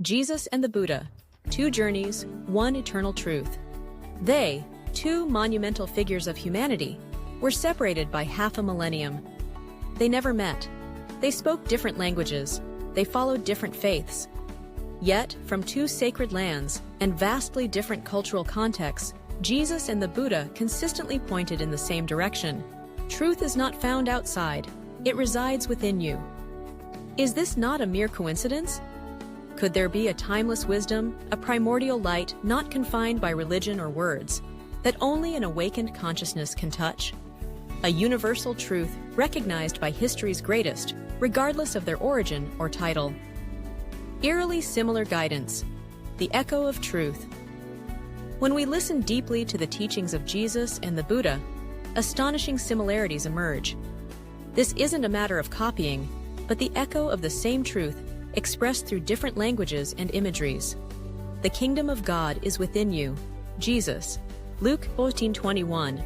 Jesus and the Buddha, two journeys, one eternal truth. They, two monumental figures of humanity, were separated by half a millennium. They never met. They spoke different languages. They followed different faiths. Yet, from two sacred lands and vastly different cultural contexts, Jesus and the Buddha consistently pointed in the same direction. Truth is not found outside. It resides within you. Is this not a mere coincidence? Could there be a timeless wisdom, a primordial light not confined by religion or words, that only an awakened consciousness can touch? A universal truth recognized by history's greatest, regardless of their origin or title. Eerily similar guidance, the echo of truth. When we listen deeply to the teachings of Jesus and the Buddha, astonishing similarities emerge. This isn't a matter of copying, but the echo of the same truth expressed through different languages and imageries. The kingdom of God is within you, Jesus. Luke 14:21.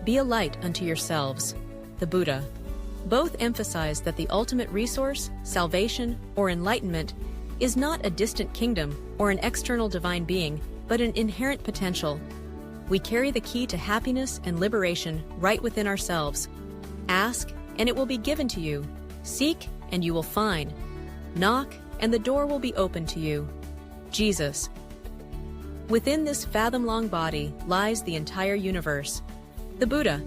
Be a light unto yourselves, the Buddha. Both emphasize that the ultimate resource, salvation, or enlightenment is not a distant kingdom or an external divine being, but an inherent potential. We carry the key to happiness and liberation right within ourselves. Ask, and it will be given to you. Seek, and you will find. Knock, and the door will be open to you. Jesus. Within this fathom-long body lies the entire universe. The Buddha.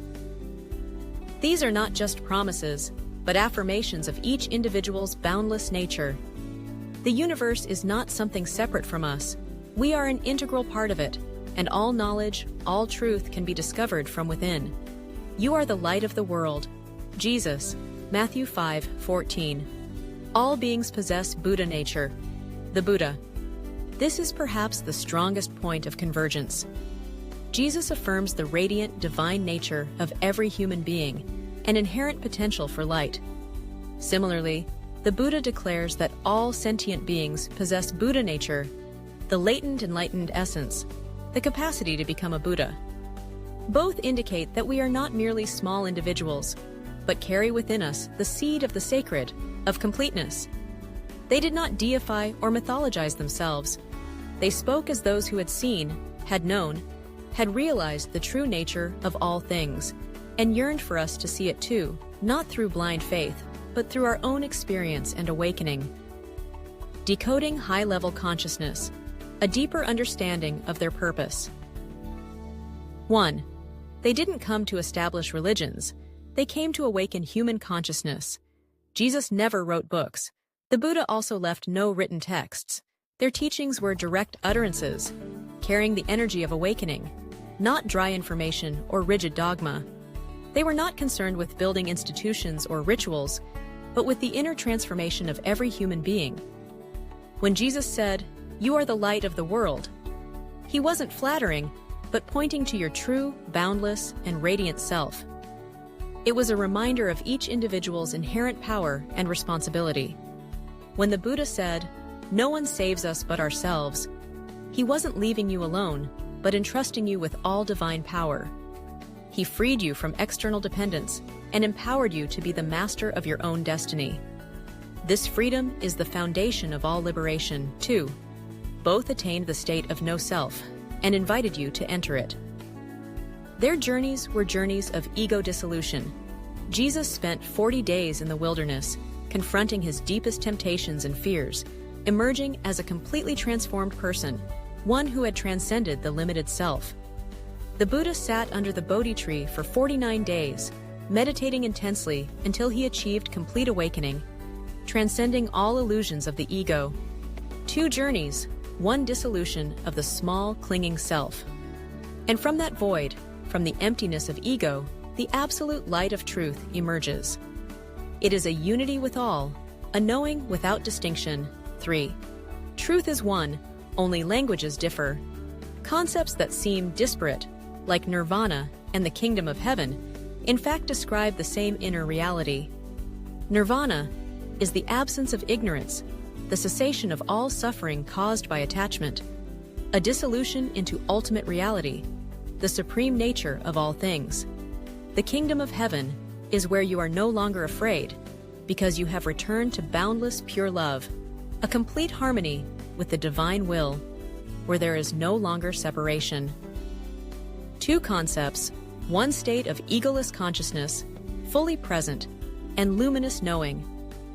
These are not just promises, but affirmations of each individual's boundless nature. The universe is not something separate from us. We are an integral part of it, and all knowledge, all truth can be discovered from within. You are the light of the world. Jesus. Matthew 5:14. All beings possess Buddha nature. The Buddha. This is perhaps the strongest point of convergence. Jesus affirms the radiant divine nature of every human being, an inherent potential for light. Similarly, the Buddha declares that all sentient beings possess Buddha nature, the latent enlightened essence, the capacity to become a Buddha. Both indicate that we are not merely small individuals, but carry within us the seed of the sacred, of completeness. They did not deify or mythologize themselves. They spoke as those who had seen, had known, had realized the true nature of all things, and yearned for us to see it too, not through blind faith, but through our own experience and awakening. Decoding high-level consciousness, a deeper understanding of their purpose. 1. They didn't come to establish religions. They came to awaken human consciousness. Jesus never wrote books. The Buddha also left no written texts. Their teachings were direct utterances, carrying the energy of awakening, not dry information or rigid dogma. They were not concerned with building institutions or rituals, but with the inner transformation of every human being. When Jesus said, "You are the light of the world," he wasn't flattering, but pointing to your true, boundless, and radiant self. It was a reminder of each individual's inherent power and responsibility. When the Buddha said, "No one saves us but ourselves," he wasn't leaving you alone, but entrusting you with all divine power. He freed you from external dependence and empowered you to be the master of your own destiny. This freedom is the foundation of all liberation, too. Both attained the state of no self and invited you to enter it. Their journeys were journeys of ego dissolution. Jesus spent 40 days in the wilderness, confronting his deepest temptations and fears, emerging as a completely transformed person, one who had transcended the limited self. The Buddha sat under the Bodhi tree for 49 days, meditating intensely until he achieved complete awakening, transcending all illusions of the ego. Two journeys, one dissolution of the small, clinging self. And from that void, from the emptiness of ego, the absolute light of truth emerges. It is a unity with all, a knowing without distinction. 3. Truth is one, only languages differ. Concepts that seem disparate, like nirvana and the kingdom of heaven, in fact describe the same inner reality. Nirvana is the absence of ignorance, the cessation of all suffering caused by attachment, a dissolution into ultimate reality, the supreme nature of all things. The kingdom of heaven is where you are no longer afraid, because you have returned to boundless pure love, a complete harmony with the divine will, where there is no longer separation. Two concepts, one state of egoless consciousness, fully present, and luminous knowing,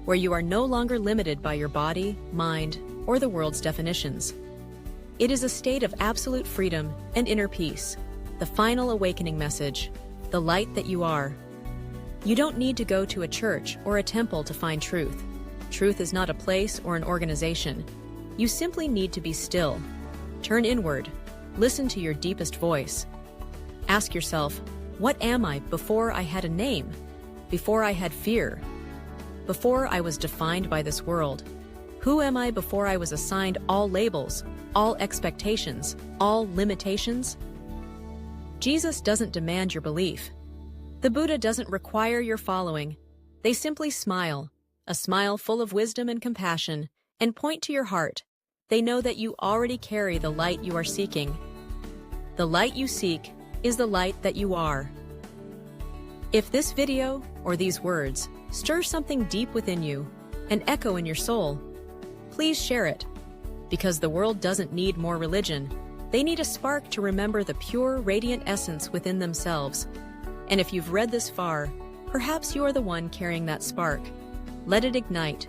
where you are no longer limited by your body, mind, or the world's definitions. It is a state of absolute freedom and inner peace, the final awakening message, the light that you are. You don't need to go to a church or a temple to find truth. Truth is not a place or an organization. You simply need to be still. Turn inward. Listen to your deepest voice. Ask yourself, what am I before I had a name? Before I had fear? Before I was defined by this world? Who am I before I was assigned all labels, all expectations, all limitations? Jesus doesn't demand your belief. The Buddha doesn't require your following. They simply smile, a smile full of wisdom and compassion, and point to your heart. They know that you already carry the light you are seeking. The light you seek is the light that you are. If this video or these words stir something deep within you, an echo in your soul, please share it, because the world doesn't need more religion. They need a spark to remember the pure, radiant essence within themselves. And if you've read this far, perhaps you are the one carrying that spark. Let it ignite.